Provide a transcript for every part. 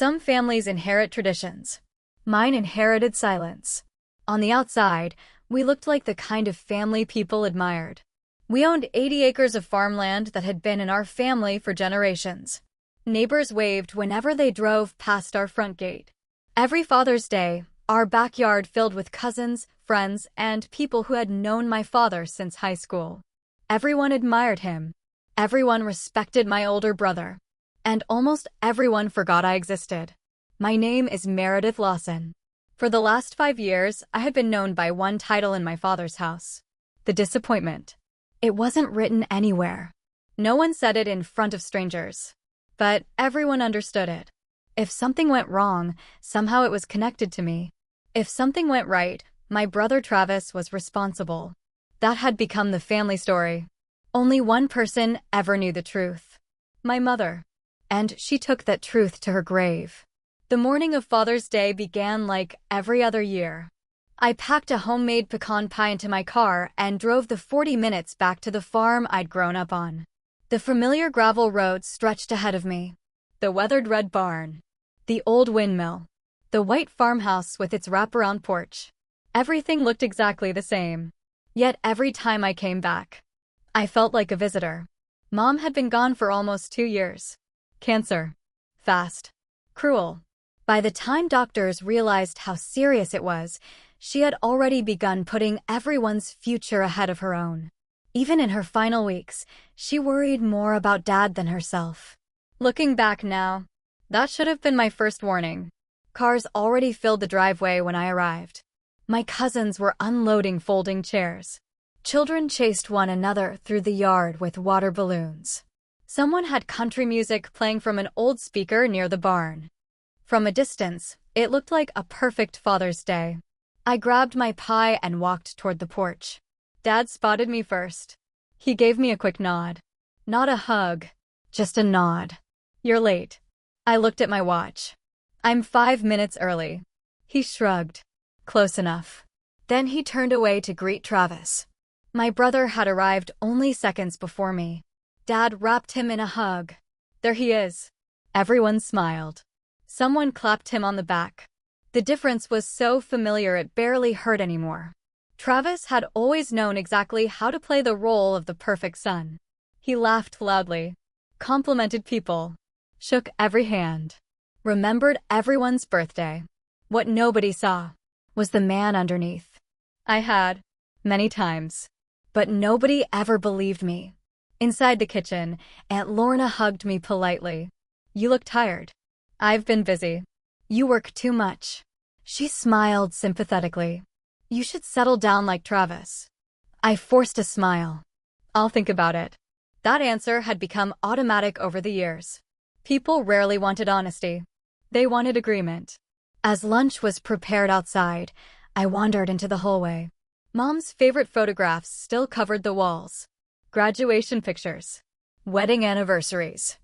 Some families inherit traditions. Mine inherited silence. On the outside, we looked like the kind of family people admired. We owned 80 acres of farmland that had been in our family for generations. Neighbors waved whenever they drove past our front gate. Every Father's Day, our backyard filled with cousins, friends, and people who had known my father since high school. Everyone admired him. Everyone respected my older brother. And almost everyone forgot I existed. My name is Meredith Lawson. For the last 5 years, I had been known by one title in my father's house: the disappointment. It wasn't written anywhere. No one said it in front of strangers. But everyone understood it. If something went wrong, somehow it was connected to me. If something went right, my brother Travis was responsible. That had become the family story. Only one person ever knew the truth: my mother. And she took that truth to her grave. The morning of Father's Day began like every other year. I packed a homemade pecan pie into my car and drove the 40 minutes back to the farm I'd grown up on. The familiar gravel road stretched ahead of me. The weathered red barn. The old windmill. The white farmhouse with its wraparound porch. Everything looked exactly the same. Yet every time I came back, I felt like a visitor. Mom had been gone for almost 2 years. Cancer. Fast. Cruel. By the time doctors realized how serious it was, she had already begun putting everyone's future ahead of her own. Even in her final weeks, she worried more about Dad than herself. Looking back now, that should have been my first warning. Cars already filled the driveway when I arrived. My cousins were unloading folding chairs. Children chased one another through the yard with water balloons. Someone had country music playing from an old speaker near the barn. From a distance, it looked like a perfect Father's Day. I grabbed my pie and walked toward the porch. Dad spotted me first. He gave me a quick nod. Not a hug, just a nod. "You're late." I looked at my watch. "I'm 5 minutes early." He shrugged. "Close enough." Then he turned away to greet Travis. My brother had arrived only seconds before me. Dad wrapped him in a hug. "There he is." Everyone smiled. Someone clapped him on the back. The difference was so familiar it barely hurt anymore. Travis had always known exactly how to play the role of the perfect son. He laughed loudly, complimented people, shook every hand, remembered everyone's birthday. What nobody saw was the man underneath. I had, many times, but nobody ever believed me. Inside the kitchen, Aunt Lorna hugged me politely. "You look tired." "I've been busy." "You work too much." She smiled sympathetically. "You should settle down like Travis." I forced a smile. "I'll think about it." That answer had become automatic over the years. People rarely wanted honesty. They wanted agreement. As lunch was prepared outside, I wandered into the hallway. Mom's favorite photographs still covered the walls. Graduation pictures. Wedding anniversaries.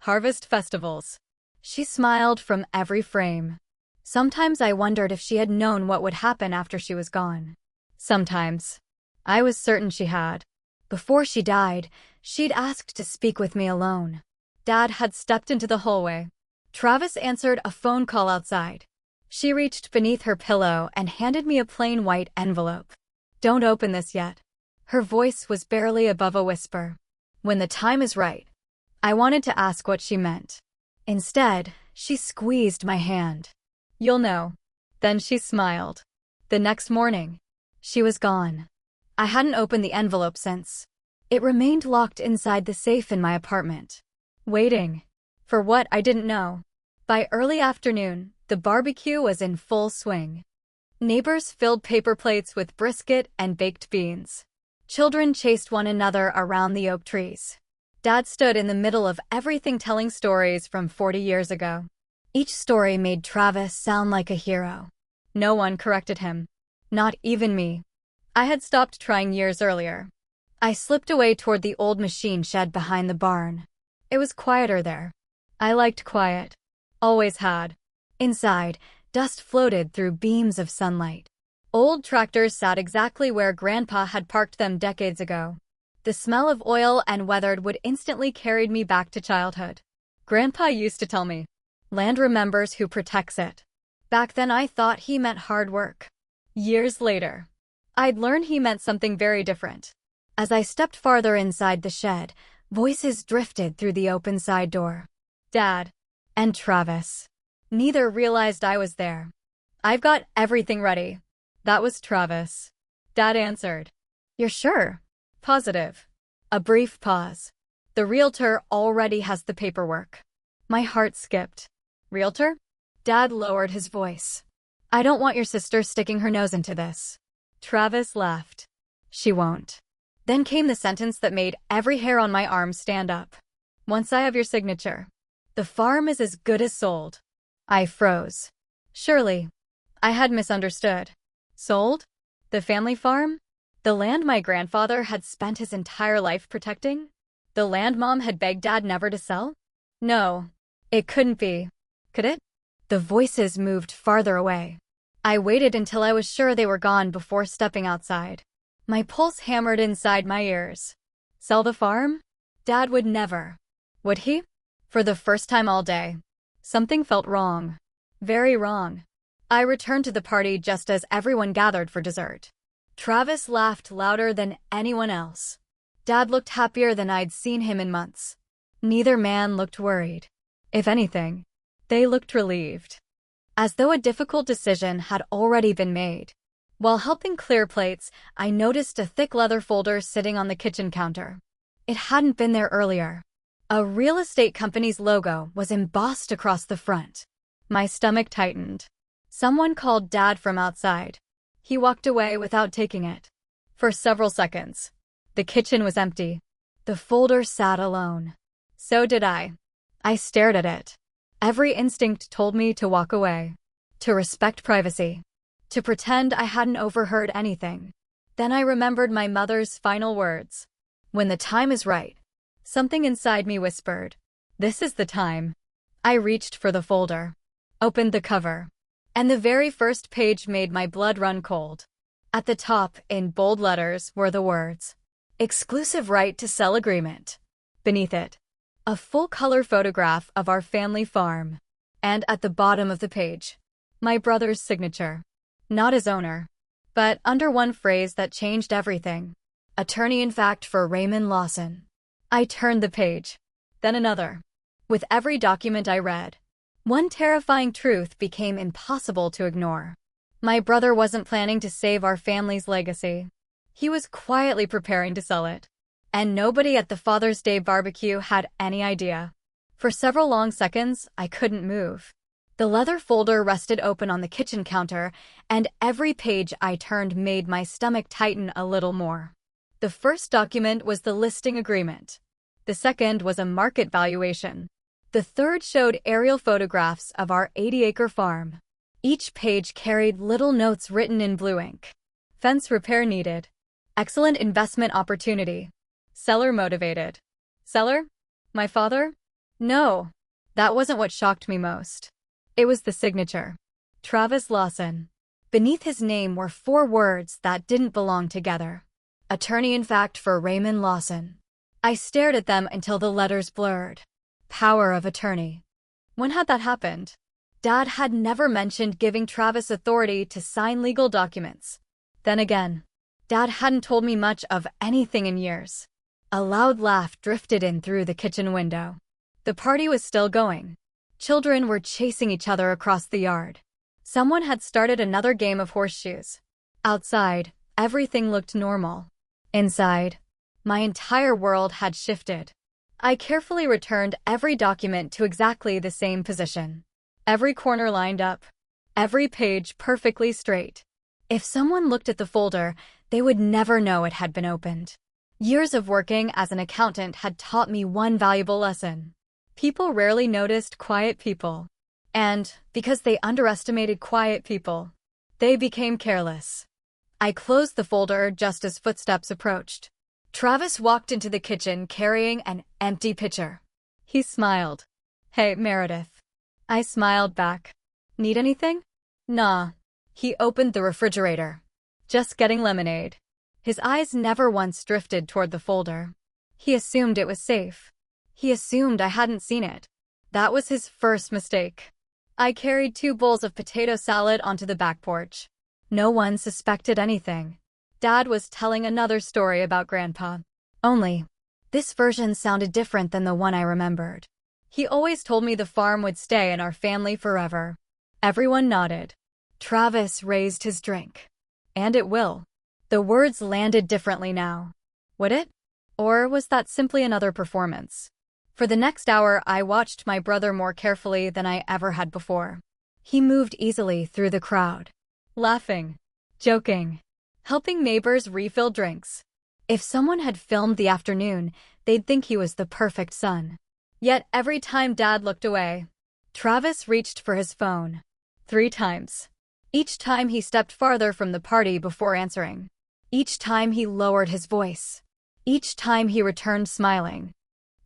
Harvest festivals. She smiled from every frame. Sometimes I wondered if she had known what would happen after she was gone. Sometimes. I was certain she had. Before she died, she'd asked to speak with me alone. Dad had stepped into the hallway. Travis answered a phone call outside. She reached beneath her pillow and handed me a plain white envelope. "Don't open this yet." Her voice was barely above a whisper. "When the time is right." I wanted to ask what she meant. Instead, she squeezed my hand. "You'll know." Then she smiled. The next morning, she was gone. I hadn't opened the envelope since. It remained locked inside the safe in my apartment, waiting for what I didn't know. By early afternoon, the barbecue was in full swing. Neighbors filled paper plates with brisket and baked beans. Children chased one another around the oak trees. Dad stood in the middle of everything telling stories from 40 years ago. Each story made Travis sound like a hero. No one corrected him. Not even me. I had stopped trying years earlier. I slipped away toward the old machine shed behind the barn. It was quieter there. I liked quiet. Always had. Inside, dust floated through beams of sunlight. Old tractors sat exactly where Grandpa had parked them decades ago. The smell of oil and weathered wood instantly carried me back to childhood. Grandpa used to tell me, Land remembers who protects it. Back then I thought he meant hard work. Years later, I'd learned he meant something very different. As I stepped farther inside the shed, voices drifted through the open side door. Dad and Travis. Neither realized I was there. I've got everything ready. That was Travis. Dad answered. You're sure? Positive. A brief pause. The realtor already has the paperwork. My heart skipped. Realtor? Dad lowered his voice. I don't want your sister sticking her nose into this. Travis laughed. She won't. Then came the sentence that made every hair on my arm stand up. Once I have your signature, the farm is as good as sold. I froze. Surely. I had misunderstood. Sold? The family farm? The land my grandfather had spent his entire life protecting? The land Mom had begged Dad never to sell? No. It couldn't be. Could it? The voices moved farther away. I waited until I was sure they were gone before stepping outside. My pulse hammered inside my ears. Sell the farm? Dad would never. Would he? For the first time all day, something felt wrong. Very wrong. I returned to the party just as everyone gathered for dessert. Travis laughed louder than anyone else. Dad looked happier than I'd seen him in months. Neither man looked worried. If anything, they looked relieved. As though a difficult decision had already been made. While helping clear plates, I noticed a thick leather folder sitting on the kitchen counter. It hadn't been there earlier. A real estate company's logo was embossed across the front. My stomach tightened. Someone called Dad from outside. He walked away without taking it. For several seconds, the kitchen was empty. The folder sat alone. So did I. I stared at it. Every instinct told me to walk away, to respect privacy, to pretend I hadn't overheard anything. Then I remembered my mother's final words. When the time is right. Something inside me whispered, this is the time. I reached for the folder, opened the cover, and the very first page made my blood run cold. At the top, in bold letters, were the words, exclusive right to sell agreement. Beneath it, a full-color photograph of our family farm. And at the bottom of the page, my brother's signature. Not as owner, but under one phrase that changed everything. Attorney-in-fact for Raymond Lawson. I turned the page, then another. With every document I read, one terrifying truth became impossible to ignore. My brother wasn't planning to save our family's legacy. He was quietly preparing to sell it. And nobody at the Father's Day barbecue had any idea. For several long seconds, I couldn't move. The leather folder rested open on the kitchen counter, and every page I turned made my stomach tighten a little more. The first document was the listing agreement. The second was a market valuation. The third showed aerial photographs of our 80-acre farm. Each page carried little notes written in blue ink. Fence repair needed. Excellent investment opportunity. Seller motivated. Seller? My father? No. That wasn't what shocked me most. It was the signature. Travis Lawson. Beneath his name were 4 words that didn't belong together. Attorney-in-fact for Raymond Lawson. I stared at them until the letters blurred. Power of attorney. When had that happened? Dad had never mentioned giving Travis authority to sign legal documents. Then again, Dad hadn't told me much of anything in years. A loud laugh drifted in through the kitchen window. The party was still going. Children were chasing each other across the yard. Someone had started another game of horseshoes. Outside, everything looked normal. Inside, my entire world had shifted. I carefully returned every document to exactly the same position. Every corner lined up. Every page perfectly straight. If someone looked at the folder, they would never know it had been opened. Years of working as an accountant had taught me one valuable lesson. People rarely noticed quiet people. And, because they underestimated quiet people, they became careless. I closed the folder just as footsteps approached. Travis walked into the kitchen carrying an empty pitcher. He smiled. Hey, Meredith. I smiled back. Need anything? Nah. He opened the refrigerator. Just getting lemonade. His eyes never once drifted toward the folder. He assumed it was safe. He assumed I hadn't seen it. That was his first mistake. I carried 2 bowls of potato salad onto the back porch. No one suspected anything. Dad was telling another story about Grandpa. Only, this version sounded different than the one I remembered. He always told me the farm would stay in our family forever. Everyone nodded. Travis raised his drink. And it will. The words landed differently now. Would it? Or was that simply another performance? For the next hour, I watched my brother more carefully than I ever had before. He moved easily through the crowd, laughing, joking, helping neighbors refill drinks. If someone had filmed the afternoon, they'd think he was the perfect son. Yet every time Dad looked away, Travis reached for his phone. 3 times. Each time he stepped farther from the party before answering. Each time he lowered his voice. Each time he returned smiling.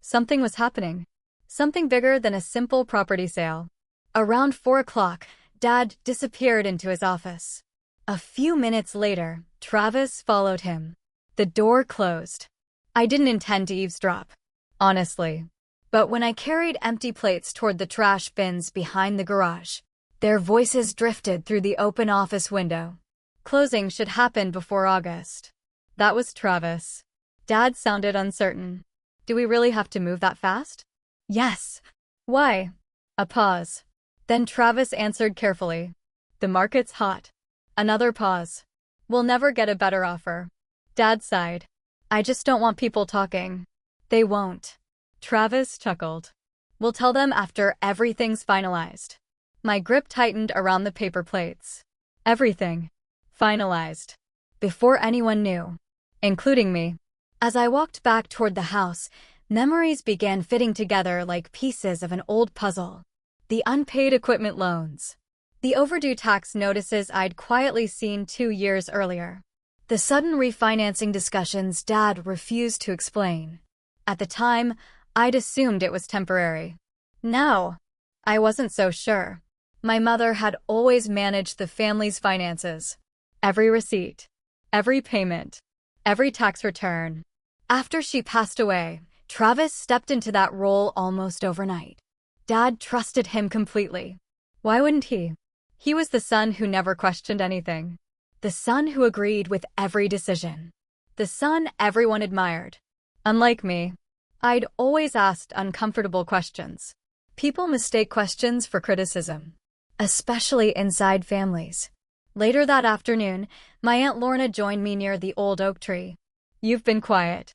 Something was happening. Something bigger than a simple property sale. Around 4 o'clock, Dad disappeared into his office. A few minutes later, Travis followed him. The door closed. I didn't intend to eavesdrop, honestly. But when I carried empty plates toward the trash bins behind the garage, their voices drifted through the open office window. Closing should happen before August. That was Travis. Dad sounded uncertain. Do we really have to move that fast? Yes. Why? A pause. Then Travis answered carefully. The market's hot. Another pause. We'll never get a better offer. Dad sighed. I just don't want people talking. They won't. Travis chuckled. We'll tell them after everything's finalized. My grip tightened around the paper plates. Everything. Finalized. Before anyone knew. Including me. As I walked back toward the house, memories began fitting together like pieces of an old puzzle. The unpaid equipment loans. The overdue tax notices I'd quietly seen 2 years earlier. The sudden refinancing discussions Dad refused to explain. At the time, I'd assumed it was temporary. Now, I wasn't so sure. My mother had always managed the family's finances. Every receipt, every payment, every tax return. After she passed away, Travis stepped into that role almost overnight. Dad trusted him completely. Why wouldn't he? He was the son who never questioned anything. The son who agreed with every decision. The son everyone admired. Unlike me, I'd always asked uncomfortable questions. People mistake questions for criticism, especially inside families. Later that afternoon, my Aunt Lorna joined me near the old oak tree. You've been quiet.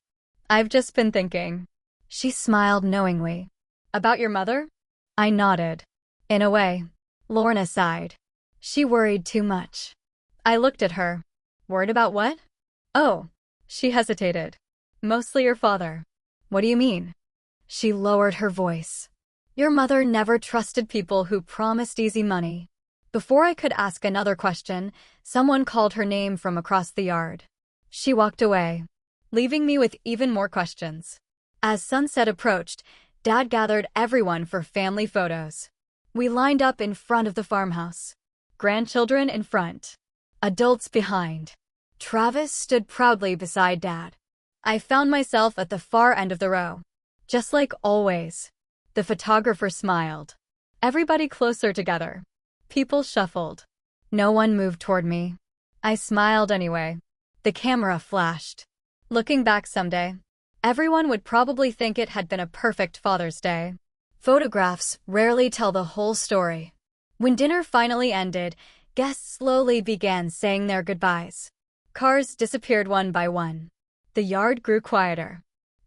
I've just been thinking. She smiled knowingly. About your mother? I nodded. In a way. Lorna sighed. She worried too much. I looked at her. Worried about what? Oh. She hesitated. Mostly your father. What do you mean? She lowered her voice. Your mother never trusted people who promised easy money. Before I could ask another question, someone called her name from across the yard. She walked away, leaving me with even more questions. As sunset approached, Dad gathered everyone for family photos. We lined up in front of the farmhouse. Grandchildren in front. Adults behind. Travis stood proudly beside Dad. I found myself at the far end of the row. Just like always. The photographer smiled. Everybody closer together. People shuffled. No one moved toward me. I smiled anyway. The camera flashed. Looking back someday, everyone would probably think it had been a perfect Father's Day. Photographs rarely tell the whole story. When dinner finally ended, guests slowly began saying their goodbyes. Cars disappeared one by one. The yard grew quieter.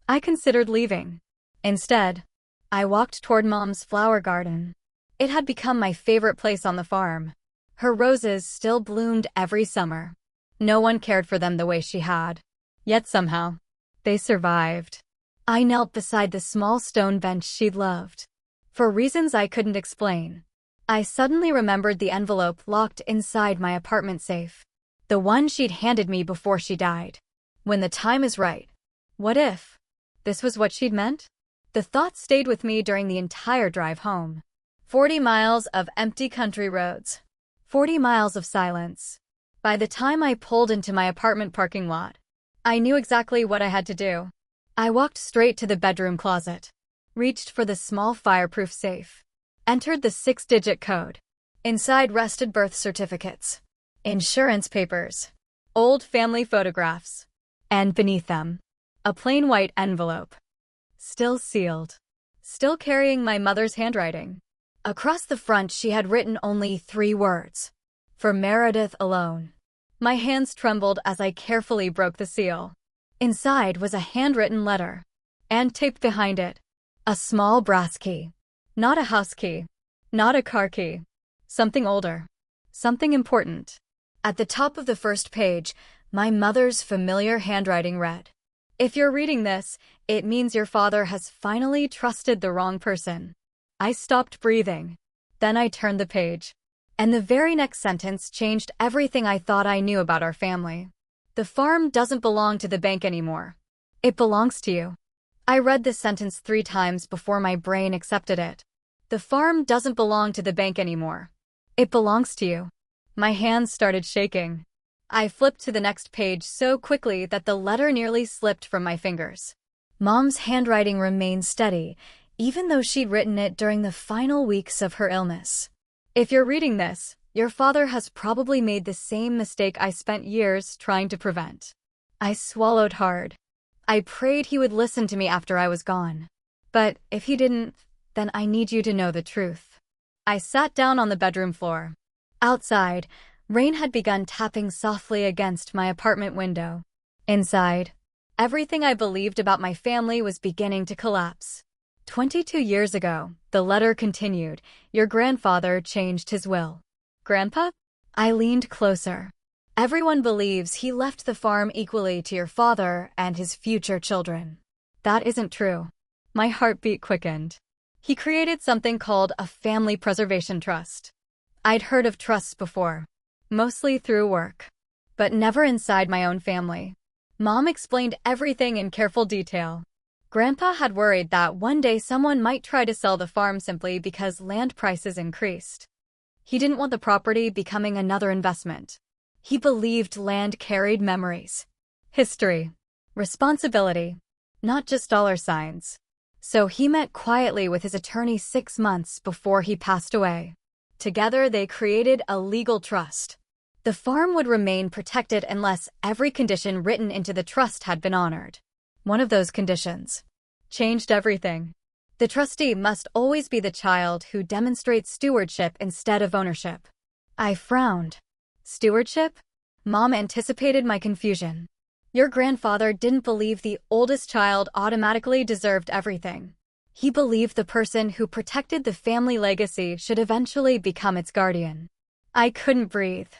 I considered leaving. Instead, I walked toward Mom's flower garden. It had become my favorite place on the farm. Her roses still bloomed every summer. No one cared for them the way she had. Yet somehow, they survived. I knelt beside the small stone bench she'd loved. For reasons I couldn't explain, I suddenly remembered the envelope locked inside my apartment safe. The one she'd handed me before she died. When the time is right. What if this was what she'd meant? The thought stayed with me during the entire drive home. 40 miles of empty country roads. 40 miles of silence. By the time I pulled into my apartment parking lot, I knew exactly what I had to do. I walked straight to the bedroom closet. reached for the small fireproof safe, entered the 6-digit code. Inside rested birth certificates, insurance papers, old family photographs, and beneath them, a plain white envelope. Still sealed. Still carrying my mother's handwriting. Across the front she had written only 3 words. For Meredith alone. My hands trembled as I carefully broke the seal. Inside was a handwritten letter. And taped behind it, a small brass key. Not a house key. Not a car key. Something older. Something important. At the top of the first page, my mother's familiar handwriting read, "If you're reading this, it means your father has finally trusted the wrong person." I stopped breathing. Then I turned the page. And the very next sentence changed everything I thought I knew about our family. The farm doesn't belong to the bank anymore. It belongs to you. I read this sentence 3 times before my brain accepted it. The farm doesn't belong to the bank anymore. It belongs to you. My hands started shaking. I flipped to the next page so quickly that the letter nearly slipped from my fingers. Mom's handwriting remained steady, even though she'd written it during the final weeks of her illness. If you're reading this, your father has probably made the same mistake I spent years trying to prevent. I swallowed hard. I prayed he would listen to me after I was gone. But if he didn't, then I need you to know the truth. I sat down on the bedroom floor. Outside, rain had begun tapping softly against my apartment window. Inside, everything I believed about my family was beginning to collapse. 22 years ago, the letter continued, your grandfather changed his will. Grandpa? I leaned closer. Everyone believes he left the farm equally to your father and his future children. That isn't true. My heartbeat quickened. He created something called a family preservation trust. I'd heard of trusts before, mostly through work, but never inside my own family. Mom explained everything in careful detail. Grandpa had worried that one day someone might try to sell the farm simply because land prices increased. He didn't want the property becoming another investment. He believed land carried memories, history, responsibility, not just dollar signs. So he met quietly with his attorney 6 months before he passed away. Together they created a legal trust. The farm would remain protected unless every condition written into the trust had been honored. One of those conditions changed everything. The trustee must always be the child who demonstrates stewardship instead of ownership. I frowned. Stewardship? Mom anticipated my confusion. Your grandfather didn't believe the oldest child automatically deserved everything. He believed the person who protected the family legacy should eventually become its guardian. I couldn't breathe.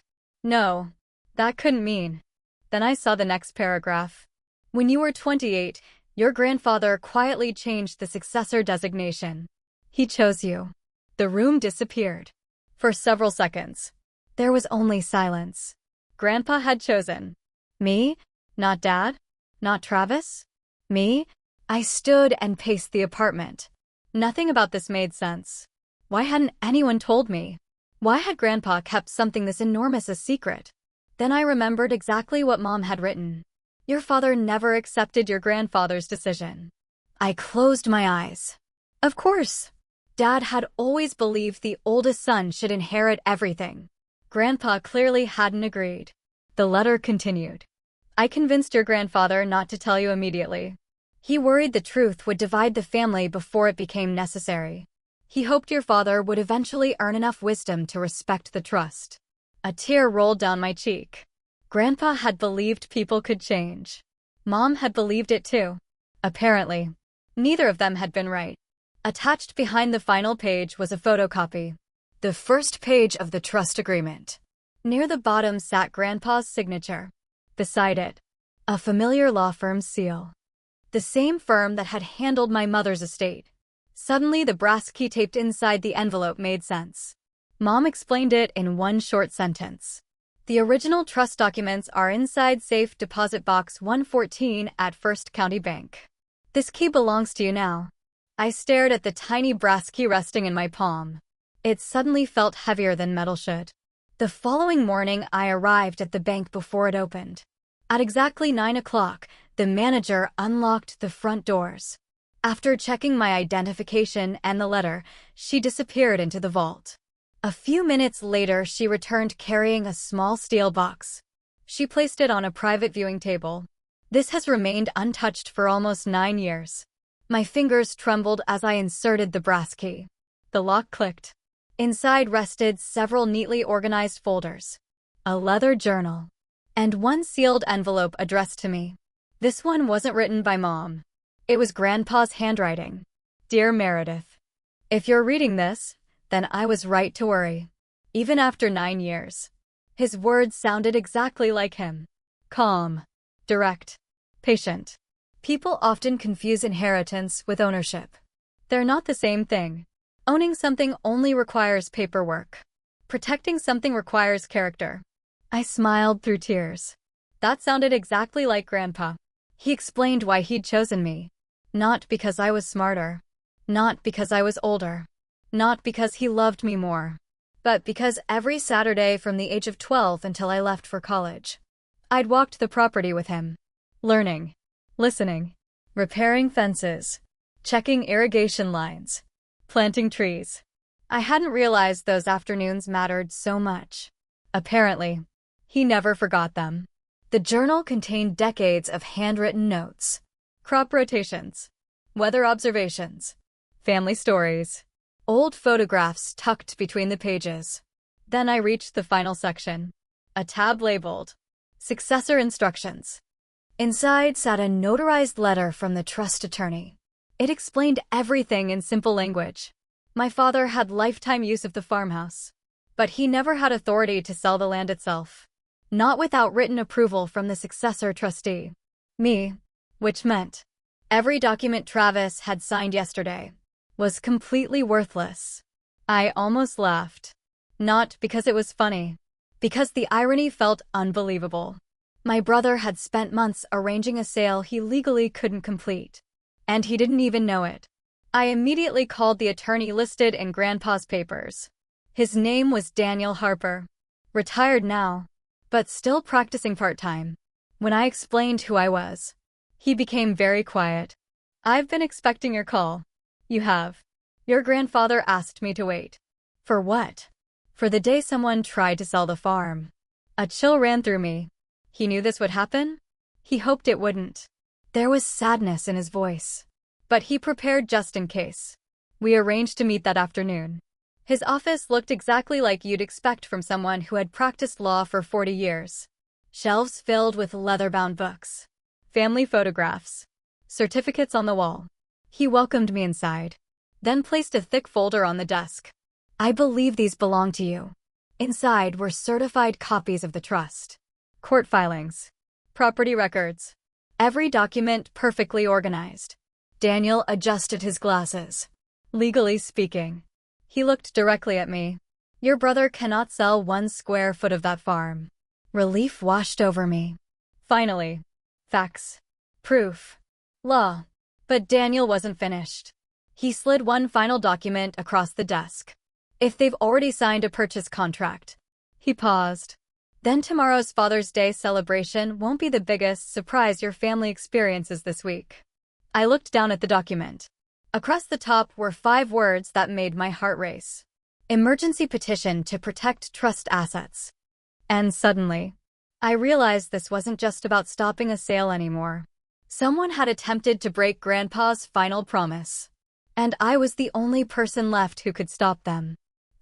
No, that couldn't mean. Then I saw the next paragraph. When you were 28, your grandfather quietly changed the successor designation. He chose you. The room disappeared. For several seconds, there was only silence. Grandpa had chosen me, not Dad, not Travis. Me? I stood and paced the apartment. Nothing about this made sense. Why hadn't anyone told me? Why had Grandpa kept something this enormous a secret? Then I remembered exactly what Mom had written. Your father never accepted your grandfather's decision. I closed my eyes. Of course. Dad had always believed the oldest son should inherit everything. Grandpa clearly hadn't agreed. The letter continued. I convinced your grandfather not to tell you immediately. He worried the truth would divide the family before it became necessary. He hoped your father would eventually earn enough wisdom to respect the trust. A tear rolled down my cheek. Grandpa had believed people could change. Mom had believed it too. Apparently, neither of them had been right. Attached behind the final page was a photocopy. The first page of the trust agreement. Near the bottom sat Grandpa's signature. Beside it, a familiar law firm's seal. The same firm that had handled my mother's estate. Suddenly, the brass key taped inside the envelope made sense. Mom explained it in one short sentence. The original trust documents are inside safe deposit box 114 at First County Bank. This key belongs to you now. I stared at the tiny brass key resting in my palm. It suddenly felt heavier than metal should. The following morning, I arrived at the bank before it opened. At exactly 9 o'clock, the manager unlocked the front doors. After checking my identification and the letter, she disappeared into the vault. A few minutes later, she returned carrying a small steel box. She placed it on a private viewing table. This has remained untouched for almost 9 years. My fingers trembled as I inserted the brass key. The lock clicked. Inside rested several neatly organized folders, a leather journal, and one sealed envelope addressed to me. This one wasn't written by Mom. It was Grandpa's handwriting. Dear Meredith, if you're reading this, then I was right to worry. Even after 9 years. His words sounded exactly like him. Calm, direct, patient. People often confuse inheritance with ownership. They're not the same thing. Owning something only requires paperwork. Protecting something requires character. I smiled through tears. That sounded exactly like Grandpa. He explained why he'd chosen me. Not because I was smarter. Not because I was older. Not because he loved me more. But because every Saturday from the age of 12 until I left for college, I'd walked the property with him. Learning. Listening. Repairing fences. Checking irrigation lines. Planting trees. I hadn't realized those afternoons mattered so much. Apparently, he never forgot them. The journal contained decades of handwritten notes, crop rotations, weather observations, family stories, old photographs tucked between the pages. Then I reached the final section, a tab labeled Successor Instructions. Inside sat a notarized letter from the trust attorney. It explained everything in simple language. My father had lifetime use of the farmhouse, but he never had authority to sell the land itself. Not without written approval from the successor trustee, me, which meant every document Travis had signed yesterday was completely worthless. I almost laughed. Not because it was funny, because the irony felt unbelievable. My brother had spent months arranging a sale he legally couldn't complete, and he didn't even know it. I immediately called the attorney listed in Grandpa's papers. His name was Daniel Harper, retired now, but still practicing part-time. When I explained who I was, he became very quiet. I've been expecting your call. You have. Your grandfather asked me to wait. For what? For the day someone tried to sell the farm. A chill ran through me. He knew this would happen? He hoped it wouldn't. There was sadness in his voice. But he prepared just in case. We arranged to meet that afternoon. His office looked exactly like you'd expect from someone who had practiced law for 40 years. Shelves filled with leather-bound books, family photographs, certificates on the wall. He welcomed me inside, then placed a thick folder on the desk. I believe these belong to you. Inside were certified copies of the trust, court filings, property records, every document perfectly organized. Daniel adjusted his glasses. Legally speaking, he looked directly at me. Your brother cannot sell 1 square foot of that farm. Relief washed over me. Finally. Facts. Proof. Law. But Daniel wasn't finished. He slid one final document across the desk. If they've already signed a purchase contract. He paused. Then tomorrow's Father's Day celebration won't be the biggest surprise your family experiences this week. I looked down at the document. Across the top were 5 words that made my heart race. Emergency petition to protect trust assets. And suddenly, I realized this wasn't just about stopping a sale anymore. Someone had attempted to break Grandpa's final promise. And I was the only person left who could stop them.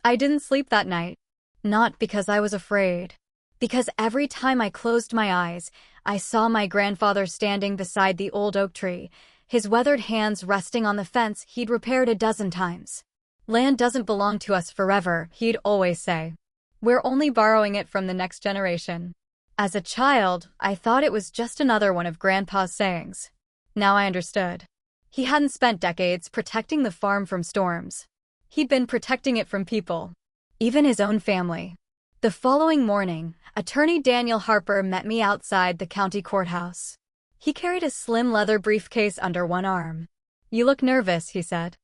I didn't sleep that night. Not because I was afraid. Because every time I closed my eyes, I saw my grandfather standing beside the old oak tree, his weathered hands resting on the fence he'd repaired a dozen times. Land doesn't belong to us forever, he'd always say. We're only borrowing it from the next generation. As a child, I thought it was just another one of Grandpa's sayings. Now I understood. He hadn't spent decades protecting the farm from storms. He'd been protecting it from people. Even his own family. The following morning, Attorney Daniel Harper met me outside the county courthouse. He carried a slim leather briefcase under one arm. You look nervous, he said.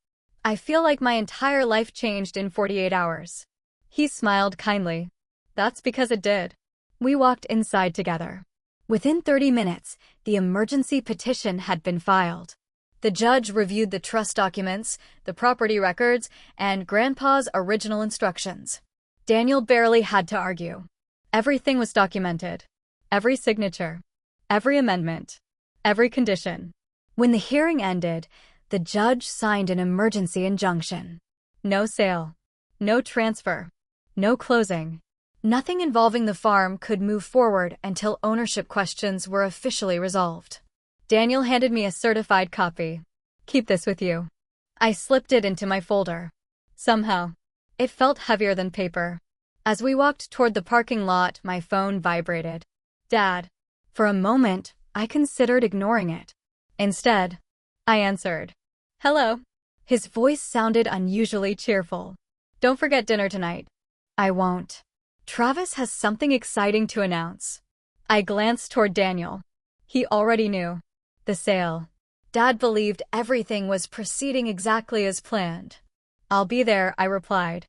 I feel like my entire life changed in 48 hours. He smiled kindly. That's because it did. We walked inside together. Within 30 minutes, the emergency petition had been filed. The judge reviewed the trust documents, the property records, and Grandpa's original instructions. Daniel barely had to argue. Everything was documented. Every signature. Every amendment. Every condition. When the hearing ended, the judge signed an emergency injunction. No sale. No transfer. No closing. Nothing involving the farm could move forward until ownership questions were officially resolved. Daniel handed me a certified copy. Keep this with you. I slipped it into my folder. Somehow, it felt heavier than paper. As we walked toward the parking lot, my phone vibrated. Dad. For a moment, I considered ignoring it. Instead, I answered. Hello. His voice sounded unusually cheerful. Don't forget dinner tonight. I won't. Travis has something exciting to announce. I glanced toward Daniel. He already knew. The sale. Dad believed everything was proceeding exactly as planned. I'll be there, I replied.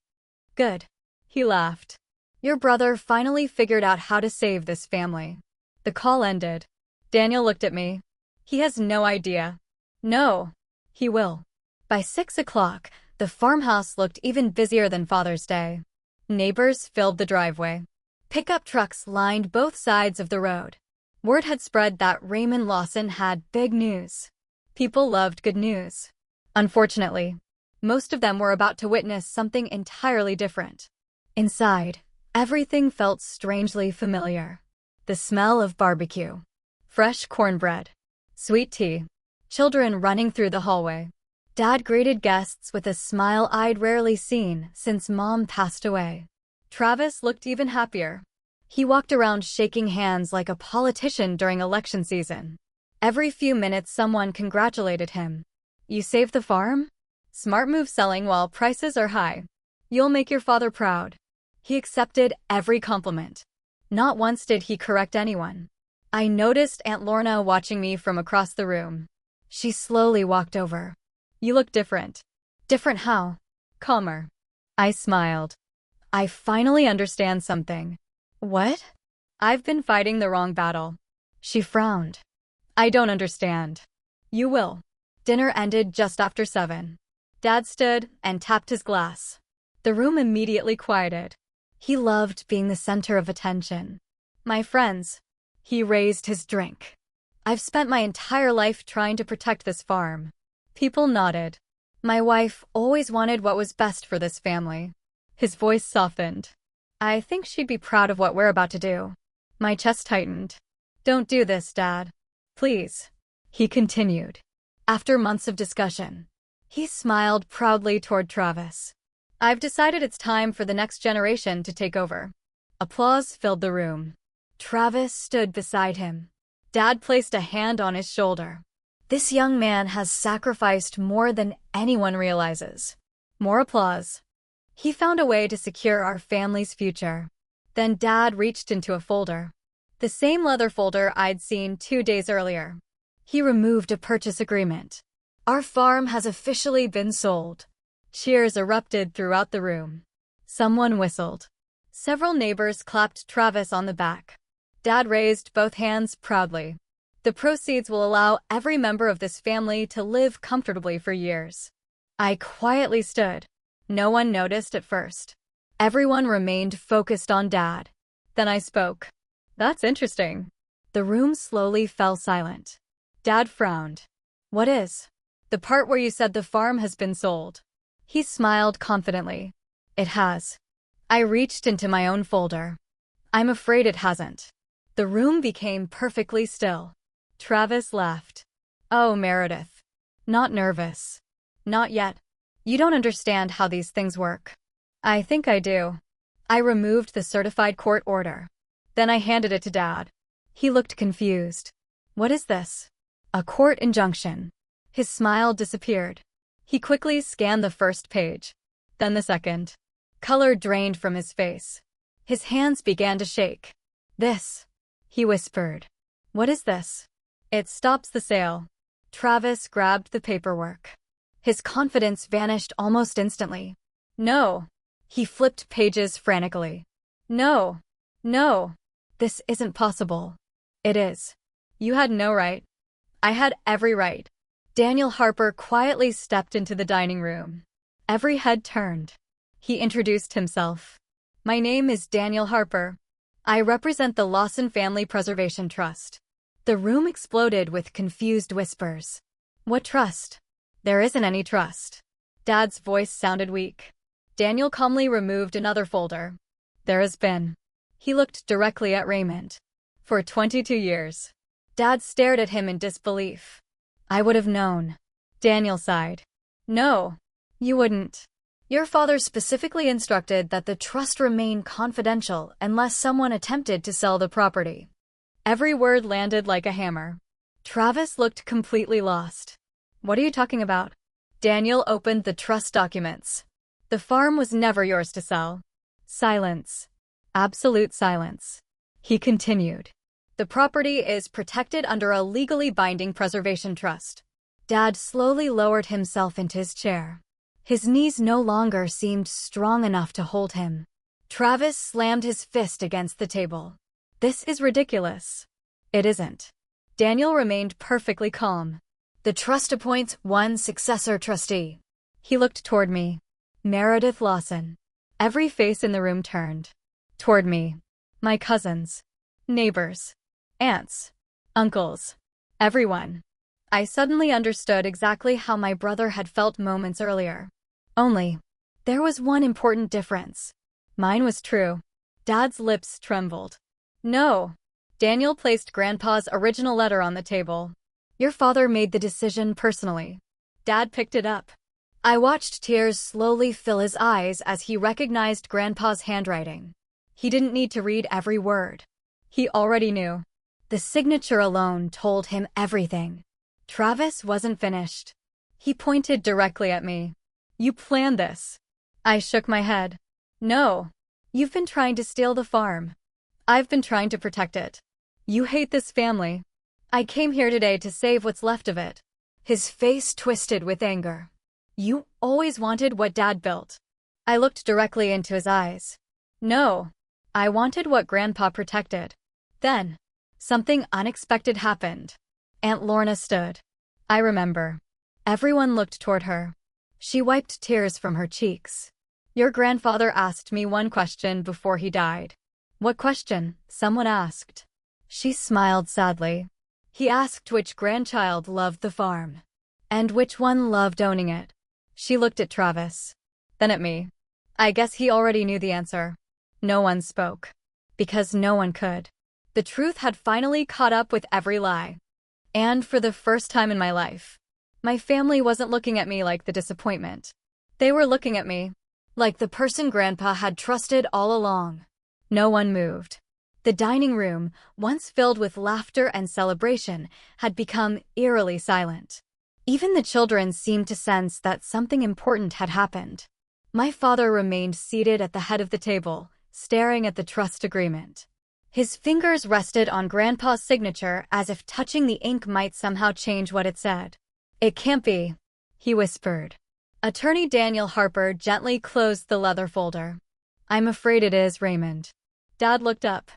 Good. He laughed. Your brother finally figured out how to save this family. The call ended. Daniel looked at me. He has no idea. No. He will. By 6 o'clock, the farmhouse looked even busier than Father's Day. Neighbors filled the driveway. Pickup trucks lined both sides of the road. Word had spread that Raymond Lawson had big news. People loved good news. Unfortunately, most of them were about to witness something entirely different. Inside, everything felt strangely familiar. The smell of barbecue, fresh cornbread, sweet tea, children running through the hallway. Dad greeted guests with a smile I'd rarely seen since Mom passed away. Travis looked even happier. He walked around shaking hands like a politician during election season. Every few minutes someone congratulated him. You saved the farm? Smart move selling while prices are high. You'll make your father proud. He accepted every compliment. Not once did he correct anyone. I noticed Aunt Lorna watching me from across the room. She slowly walked over. You look different. Different how? Calmer. I smiled. I finally understand something. What? I've been fighting the wrong battle. She frowned. I don't understand. You will. Dinner ended just after 7. Dad stood and tapped his glass. The room immediately quieted. He loved being the center of attention. My friends. He raised his drink. I've spent my entire life trying to protect this farm. People nodded. My wife always wanted what was best for this family. His voice softened. I think she'd be proud of what we're about to do. My chest tightened. Don't do this, Dad. Please. He continued. After months of discussion, he smiled proudly toward Travis. I've decided it's time for the next generation to take over. Applause filled the room. Travis stood beside him. Dad placed a hand on his shoulder. This young man has sacrificed more than anyone realizes. More applause. He found a way to secure our family's future. Then Dad reached into a folder. The same leather folder I'd seen 2 days earlier. He removed a purchase agreement. Our farm has officially been sold. Cheers erupted throughout the room. Someone whistled. Several neighbors clapped Travis on the back. Dad raised both hands proudly. The proceeds will allow every member of this family to live comfortably for years. I quietly stood. No one noticed at first. Everyone remained focused on Dad. Then I spoke. That's interesting. The room slowly fell silent. Dad frowned. What is? The part where you said the farm has been sold. He smiled confidently. It has. I reached into my own folder. I'm afraid it hasn't. The room became perfectly still. Travis laughed. Oh, Meredith. Not nervous. Not yet. You don't understand how these things work. I think I do. I removed the certified court order. Then I handed it to Dad. He looked confused. What is this? A court injunction. His smile disappeared. He quickly scanned the first page. Then the second. Color drained from his face. His hands began to shake. This. He whispered. What is this? It stops the sale. Travis grabbed the paperwork. His confidence vanished almost instantly. No. He flipped pages frantically. No. No. This isn't possible. It is. You had no right. I had every right. Daniel Harper quietly stepped into the dining room. Every head turned. He introduced himself. "My name is Daniel Harper. I represent the Lawson Family Preservation Trust." The room exploded with confused whispers. "What trust?" "There isn't any trust." Dad's voice sounded weak. Daniel calmly removed another folder. "There has been." He looked directly at Raymond. "For 22 years. Dad stared at him in disbelief. "I would have known." Daniel sighed. "No, you wouldn't. Your father specifically instructed that the trust remain confidential unless someone attempted to sell the property." Every word landed like a hammer. Travis looked completely lost. "What are you talking about?" Daniel opened the trust documents. "The farm was never yours to sell." Silence. Absolute silence. He continued. "The property is protected under a legally binding preservation trust." Dad slowly lowered himself into his chair. His knees no longer seemed strong enough to hold him. Travis slammed his fist against the table. "This is ridiculous." "It isn't." Daniel remained perfectly calm. "The trust appoints one successor trustee." He looked toward me. "Meredith Lawson." Every face in the room turned. Toward me. My cousins. Neighbors. Aunts. Uncles. Everyone. I suddenly understood exactly how my brother had felt moments earlier. Only, there was one important difference. Mine was true. Dad's lips trembled. "No." Daniel placed Grandpa's original letter on the table. "Your father made the decision personally." Dad picked it up. I watched tears slowly fill his eyes as he recognized Grandpa's handwriting. He didn't need to read every word. He already knew. The signature alone told him everything. Travis wasn't finished. He pointed directly at me. "You planned this." I shook my head. "No. You've been trying to steal the farm. I've been trying to protect it. You hate this family. I came here today to save what's left of it." His face twisted with anger. "You always wanted what Dad built." I looked directly into his eyes. "No. I wanted what Grandpa protected." Then, something unexpected happened. Aunt Lorna stood. I remember. Everyone looked toward her. She wiped tears from her cheeks. "Your grandfather asked me one question before he died." "What question?" someone asked. She smiled sadly. "He asked which grandchild loved the farm. And which one loved owning it." She looked at Travis. Then at me. I guess he already knew the answer. No one spoke. Because no one could. The truth had finally caught up with every lie. And for the first time in my life, my family wasn't looking at me like the disappointment. They were looking at me like the person Grandpa had trusted all along. No one moved. The dining room, once filled with laughter and celebration, had become eerily silent. Even the children seemed to sense that something important had happened. My father remained seated at the head of the table, staring at the trust agreement. His fingers rested on Grandpa's signature as if touching the ink might somehow change what it said. "It can't be," he whispered. Attorney Daniel Harper gently closed the leather folder. "I'm afraid it is, Raymond." Dad looked up.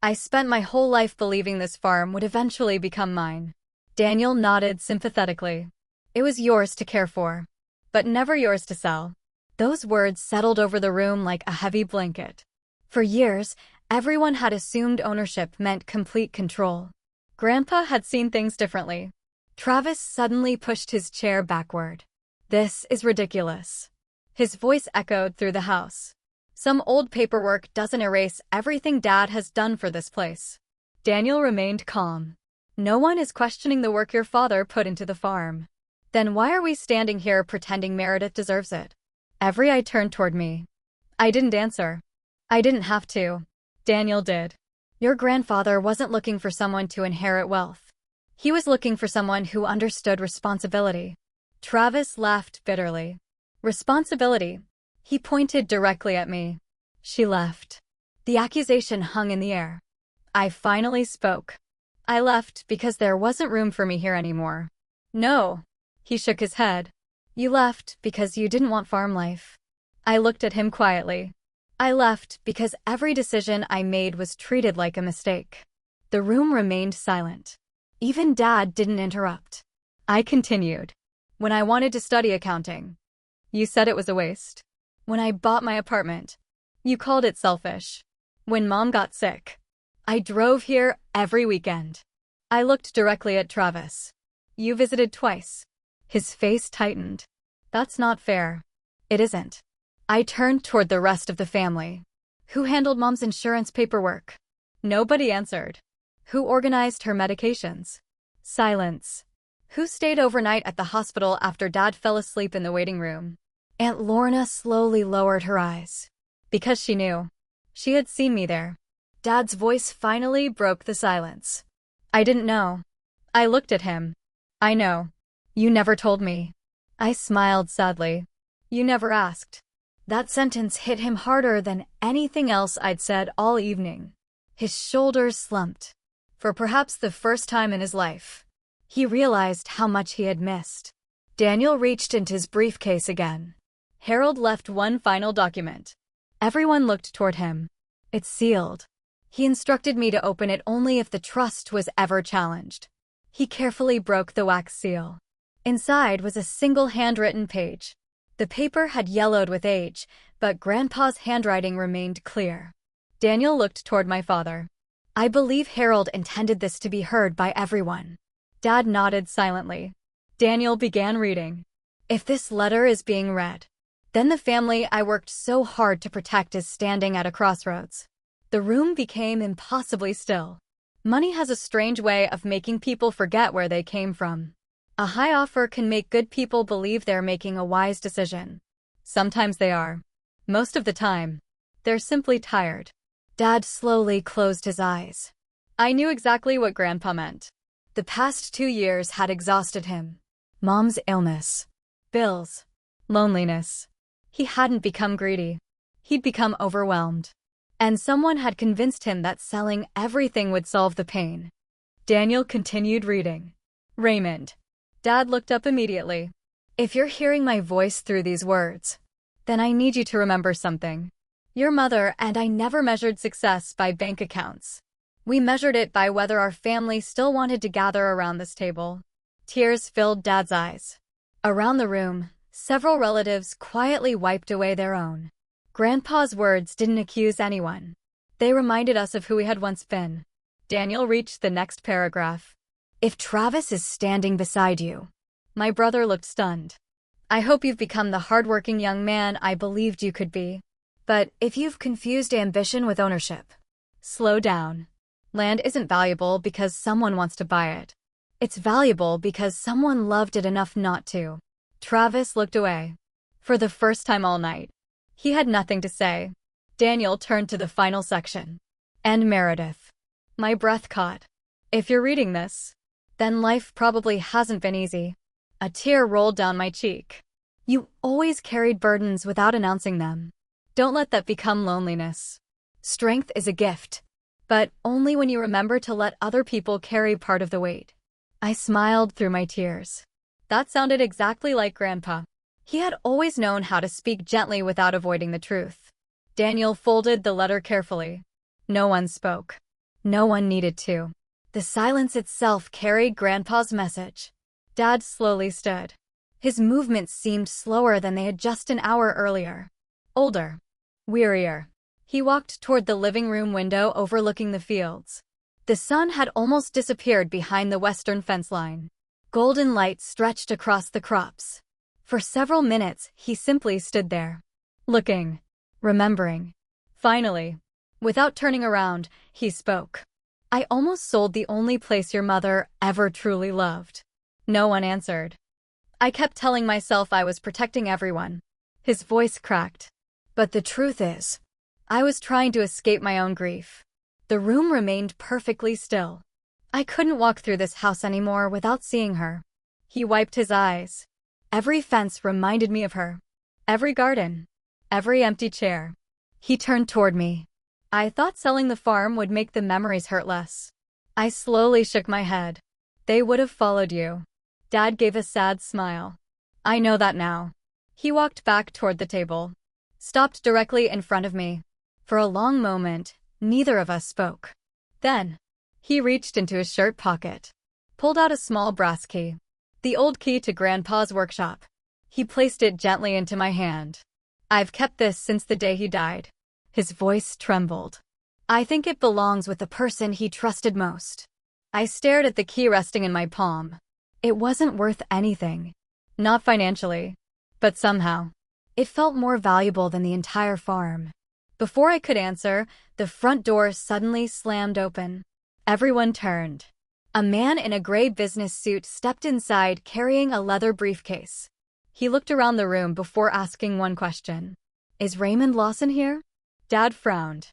"I spent my whole life believing this farm would eventually become mine." Daniel nodded sympathetically. "It was yours to care for, but never yours to sell." Those words settled over the room like a heavy blanket. For years, everyone had assumed ownership meant complete control. Grandpa had seen things differently. Travis suddenly pushed his chair backward. "This is ridiculous." His voice echoed through the house. "Some old paperwork doesn't erase everything Dad has done for this place." Daniel remained calm. "No one is questioning the work your father put into the farm. Then why are we standing here pretending Meredith deserves it?" Every eye turned toward me. I didn't answer. I didn't have to. Daniel did. "Your grandfather wasn't looking for someone to inherit wealth. He was looking for someone who understood responsibility." Travis laughed bitterly. "Responsibility?" He pointed directly at me. She left. The accusation hung in the air. I finally spoke. "I left because there wasn't room for me here anymore." "No." He shook his head. "You left because you didn't want farm life." I looked at him quietly. "I left because every decision I made was treated like a mistake." The room remained silent. Even Dad didn't interrupt. I continued. When I wanted to study accounting, you said it was a waste. When I bought my apartment, you called it selfish. When Mom got sick, I drove here every weekend. I looked directly at Travis. You visited twice. His face tightened. That's not fair. It isn't. I turned toward the rest of the family. Who handled Mom's insurance paperwork? Nobody answered. Who organized her medications? Silence. Who stayed overnight at the hospital after Dad fell asleep in the waiting room? Aunt Lorna slowly lowered her eyes. Because she knew. She had seen me there. Dad's voice finally broke the silence. I didn't know. I looked at him. I know. You never told me. I smiled sadly. You never asked. That sentence hit him harder than anything else I'd said all evening. His shoulders slumped. For perhaps the first time in his life, he realized how much he had missed. Daniel reached into his briefcase again. Harold left one final document. Everyone looked toward him. It's sealed. He instructed me to open it only if the trust was ever challenged. He carefully broke the wax seal. Inside was a single handwritten page. The paper had yellowed with age, but Grandpa's handwriting remained clear. Daniel looked toward my father. I believe Harold intended this to be heard by everyone. Dad nodded silently. Daniel began reading. If this letter is being read, then the family I worked so hard to protect is standing at a crossroads. The room became impossibly still. Money has a strange way of making people forget where they came from. A high offer can make good people believe they're making a wise decision. Sometimes they are. Most of the time, they're simply tired. Dad slowly closed his eyes. I knew exactly what Grandpa meant. The past 2 years had exhausted him. Mom's illness, bills, loneliness. He hadn't become greedy. He'd become overwhelmed. And someone had convinced him that selling everything would solve the pain. Daniel continued reading. Raymond. Dad looked up immediately. If you're hearing my voice through these words, then I need you to remember something. Your mother and I never measured success by bank accounts. We measured it by whether our family still wanted to gather around this table. Tears filled Dad's eyes. Around the room, several relatives quietly wiped away their own. Grandpa's words didn't accuse anyone. They reminded us of who we had once been. Daniel reached the next paragraph. If Travis is standing beside you. My brother looked stunned. I hope you've become the hardworking young man I believed you could be. But if you've confused ambition with ownership, slow down. Land isn't valuable because someone wants to buy it. It's valuable because someone loved it enough not to. Travis looked away. For the first time all night, he had nothing to say. Daniel turned to the final section. And Meredith. My breath caught. If you're reading this, then life probably hasn't been easy. A tear rolled down my cheek. You always carried burdens without announcing them. Don't let that become loneliness. Strength is a gift, but only when you remember to let other people carry part of the weight. I smiled through my tears. That sounded exactly like Grandpa. He had always known how to speak gently without avoiding the truth. Daniel folded the letter carefully. No one spoke. No one needed to. The silence itself carried Grandpa's message. Dad slowly stood. His movements seemed slower than they had just an hour earlier. Older. Wearier. He walked toward the living room window overlooking the fields. The sun had almost disappeared behind the western fence line. Golden light stretched across the crops. For several minutes, he simply stood there. Looking. Remembering. Finally, without turning around, he spoke. I almost sold the only place your mother ever truly loved. No one answered. I kept telling myself I was protecting everyone. His voice cracked. But the truth is, I was trying to escape my own grief. The room remained perfectly still. I couldn't walk through this house anymore without seeing her. He wiped his eyes. Every fence reminded me of her. Every garden. Every empty chair. He turned toward me. I thought selling the farm would make the memories hurt less. I slowly shook my head. They would have followed you. Dad gave a sad smile. I know that now. He walked back toward the table. Stopped directly in front of me. For a long moment, neither of us spoke. Then, he reached into his shirt pocket. Pulled out a small brass key. The old key to Grandpa's workshop. He placed it gently into my hand. I've kept this since the day he died. His voice trembled. I think it belongs with the person he trusted most. I stared at the key resting in my palm. It wasn't worth anything. Not financially. But somehow, it felt more valuable than the entire farm. Before I could answer, the front door suddenly slammed open. Everyone turned. A man in a gray business suit stepped inside carrying a leather briefcase. He looked around the room before asking one question. Is Raymond Lawson here? Dad frowned.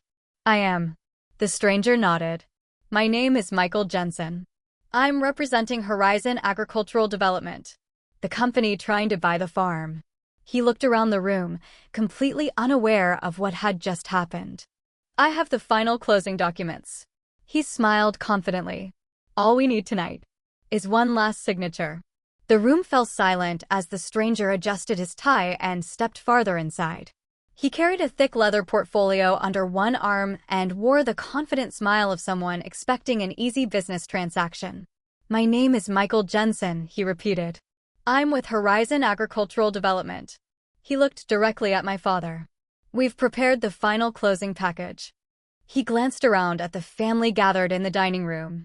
I am. The stranger nodded. My name is Michael Jensen. I'm representing Horizon Agricultural Development, the company trying to buy the farm. He looked around the room, completely unaware of what had just happened. I have the final closing documents. He smiled confidently. All we need tonight is one last signature. The room fell silent as the stranger adjusted his tie and stepped farther inside. He carried a thick leather portfolio under one arm and wore the confident smile of someone expecting an easy business transaction. My name is Michael Jensen, he repeated. I'm with Horizon Agricultural Development. He looked directly at my father. We've prepared the final closing package. He glanced around at the family gathered in the dining room.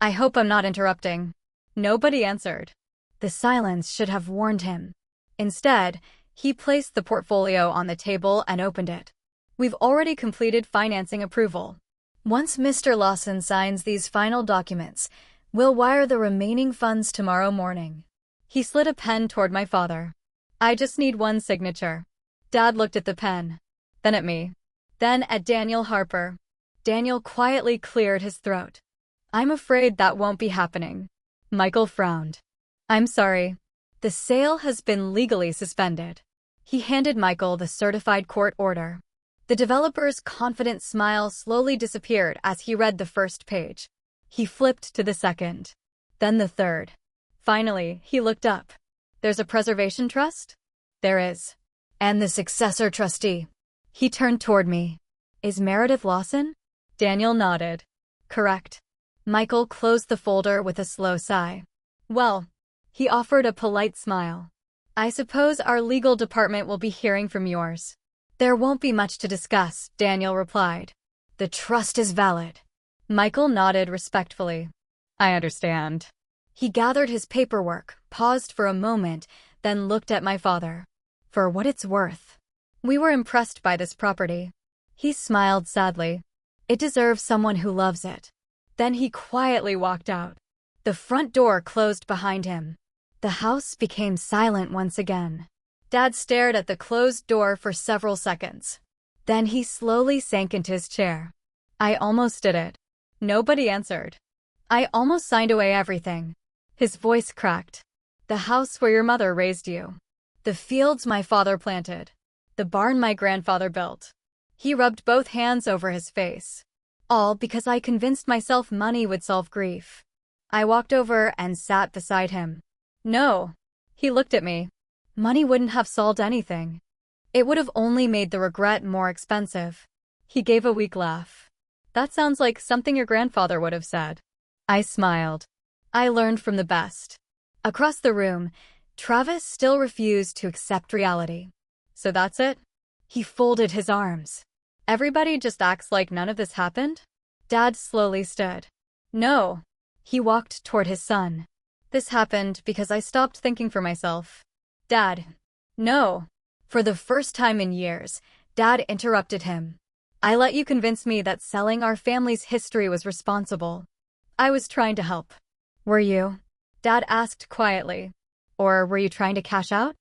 I hope I'm not interrupting. Nobody answered. The silence should have warned him. Instead, he placed the portfolio on the table and opened it. We've already completed financing approval. Once Mr. Lawson signs these final documents, we'll wire the remaining funds tomorrow morning. He slid a pen toward my father. I just need one signature. Dad looked at the pen, then at me, then at Daniel Harper. Daniel quietly cleared his throat. I'm afraid that won't be happening. Michael frowned. I'm sorry. The sale has been legally suspended. He handed Michael the certified court order. The developer's confident smile slowly disappeared as he read the first page. He flipped to the second, then the third. Finally, he looked up. There's a preservation trust? There is. And the successor trustee. He turned toward me. Is Meredith Lawson? Daniel nodded. Correct. Michael closed the folder with a slow sigh. Well, he offered a polite smile. I suppose our legal department will be hearing from yours. There won't be much to discuss, Daniel replied. The trust is valid. Michael nodded respectfully. I understand. He gathered his paperwork, paused for a moment, then looked at my father. For what it's worth. We were impressed by this property. He smiled sadly. It deserves someone who loves it. Then he quietly walked out. The front door closed behind him. The house became silent once again. Dad stared at the closed door for several seconds. Then he slowly sank into his chair. I almost did it. Nobody answered. I almost signed away everything. His voice cracked. The house where your mother raised you. The fields my father planted. The barn my grandfather built. He rubbed both hands over his face. All because I convinced myself money would solve grief. I walked over and sat beside him. No. He looked at me. Money wouldn't have solved anything. It would have only made the regret more expensive. He gave a weak laugh. That sounds like something your grandfather would have said. I smiled. I learned from the best. Across the room, Travis still refused to accept reality. So that's it? He folded his arms. Everybody just acts like none of this happened? Dad slowly stood. No. He walked toward his son. This happened because I stopped thinking for myself. Dad. No. For the first time in years, Dad interrupted him. I let you convince me that selling our family's history was responsible. I was trying to help. Were you? Dad asked quietly. Or were you trying to cash out?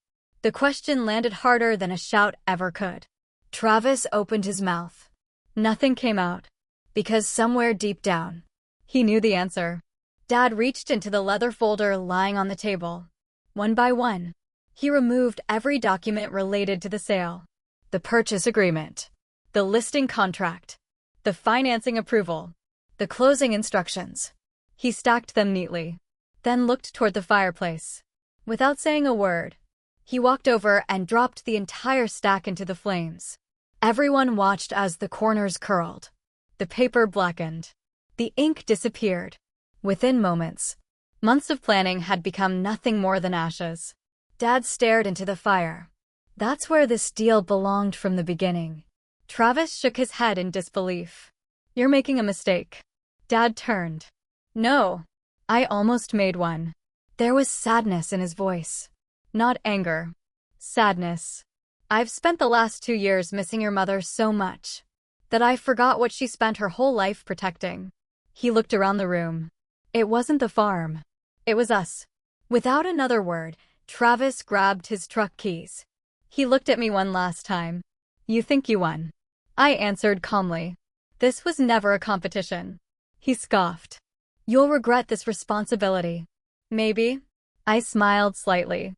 The question landed harder than a shout ever could. Travis opened his mouth. Nothing came out. Because somewhere deep down, he knew the answer. Dad reached into the leather folder lying on the table. One by one, he removed every document related to the sale. The purchase agreement. The listing contract. The financing approval. The closing instructions. He stacked them neatly, then looked toward the fireplace. Without saying a word, he walked over and dropped the entire stack into the flames. Everyone watched as the corners curled. The paper blackened. The ink disappeared. Within moments, Months of planning had become nothing more than ashes. Dad stared into the fire. That's where this deal belonged from the beginning. Travis shook his head in disbelief. You're making a mistake. Dad turned. No. I almost made one. There was sadness in his voice. Not anger. Sadness. I've spent the last 2 years missing your mother so much that I forgot what she spent her whole life protecting. He looked around the room. It wasn't the farm. It was us. Without another word, Travis grabbed his truck keys. He looked at me one last time. You think you won? I answered calmly. This was never a competition. He scoffed. You'll regret this responsibility. Maybe. I smiled slightly.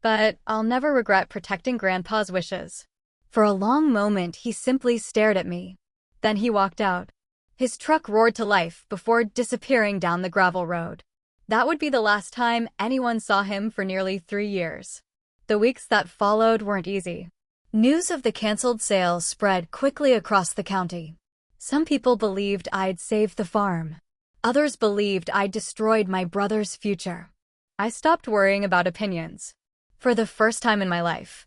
But I'll never regret protecting Grandpa's wishes. For a long moment, he simply stared at me. Then he walked out. His truck roared to life before disappearing down the gravel road. That would be the last time anyone saw him for nearly 3 years. The weeks that followed weren't easy. News of the canceled sale spread quickly across the county. Some people believed I'd saved the farm. Others believed I'd destroyed my brother's future. I stopped worrying about opinions. For the first time in my life,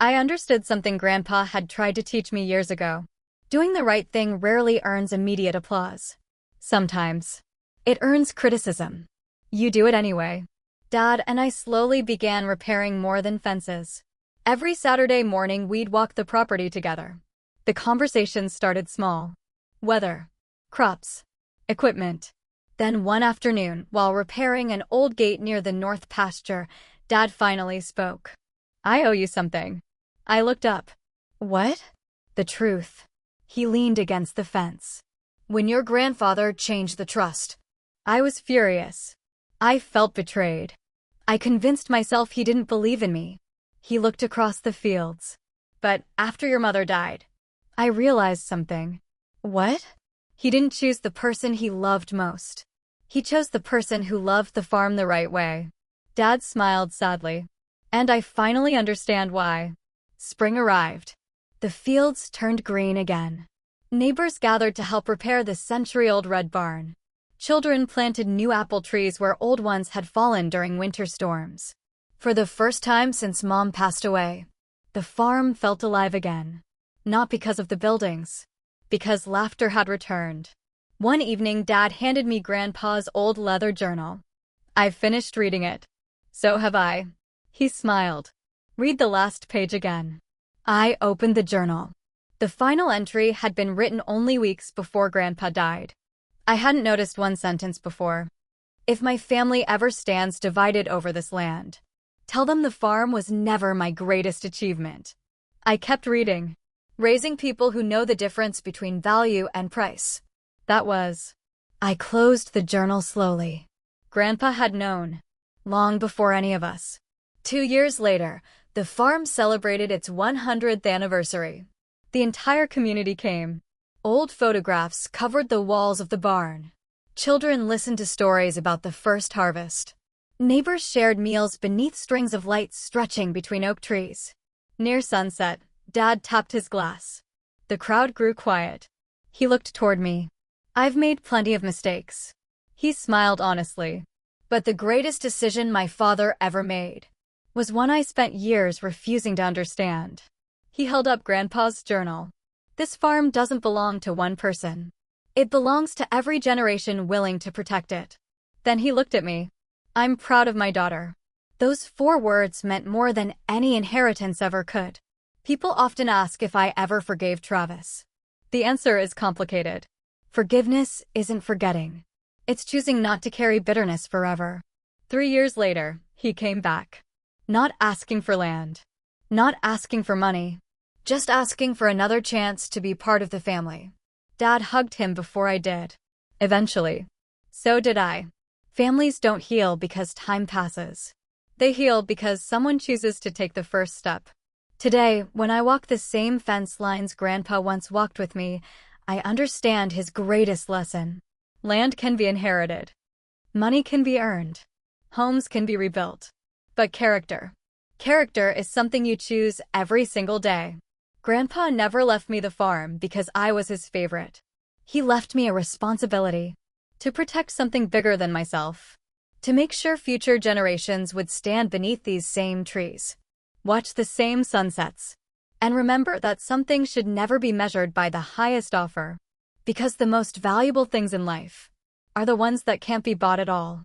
I understood something Grandpa had tried to teach me years ago. Doing the right thing rarely earns immediate applause. Sometimes, it earns criticism. You do it anyway. Dad and I slowly began repairing more than fences. Every Saturday morning we'd walk the property together. The conversations started small. Weather, crops, equipment. Then one afternoon, while repairing an old gate near the north pasture, Dad finally spoke. I owe you something. I looked up. What? The truth. He leaned against the fence. When your grandfather changed the trust. I was furious. I felt betrayed. I convinced myself he didn't believe in me. He looked across the fields. But after your mother died, I realized something. What? He didn't choose the person he loved most. He chose the person who loved the farm the right way. Dad smiled sadly. And I finally understand why. Spring arrived. The fields turned green again. Neighbors gathered to help repair the century-old red barn. Children planted new apple trees where old ones had fallen during winter storms. For the first time since Mom passed away, the farm felt alive again. Not because of the buildings, because laughter had returned. One evening, Dad handed me Grandpa's old leather journal. I've finished reading it. So have I. He smiled. Read the last page again. I opened the journal. The final entry had been written only weeks before Grandpa died. I hadn't noticed one sentence before. If my family ever stands divided over this land, tell them the farm was never my greatest achievement. I kept reading. Raising people who know the difference between value and price. That was. I closed the journal slowly. Grandpa had known. Long before any of us. 2 years later, the farm celebrated its 100th anniversary. The entire community came. Old photographs covered the walls of the barn. Children listened to stories about the first harvest. Neighbors shared meals beneath strings of lights stretching between oak trees. Near sunset, Dad tapped his glass. The crowd grew quiet. He looked toward me. I've made plenty of mistakes. He smiled honestly. But the greatest decision my father ever made was one I spent years refusing to understand. He held up Grandpa's journal. This farm doesn't belong to one person. It belongs to every generation willing to protect it. Then he looked at me. I'm proud of my daughter. Those 4 words meant more than any inheritance ever could. People often ask if I ever forgave Travis. The answer is complicated. Forgiveness isn't forgetting. It's choosing not to carry bitterness forever. 3 years later, he came back. Not asking for land. Not asking for money. Just asking for another chance to be part of the family. Dad hugged him before I did. Eventually. So did I. Families don't heal because time passes. They heal because someone chooses to take the first step. Today, when I walk the same fence lines Grandpa once walked with me, I understand his greatest lesson. Land can be inherited. Money can be earned. Homes can be rebuilt. But character. Character is something you choose every single day. Grandpa never left me the farm because I was his favorite. He left me a responsibility to protect something bigger than myself. to make sure future generations would stand beneath these same trees, watch the same sunsets, and remember that something should never be measured by the highest offer, because the most valuable things in life are the ones that can't be bought at all.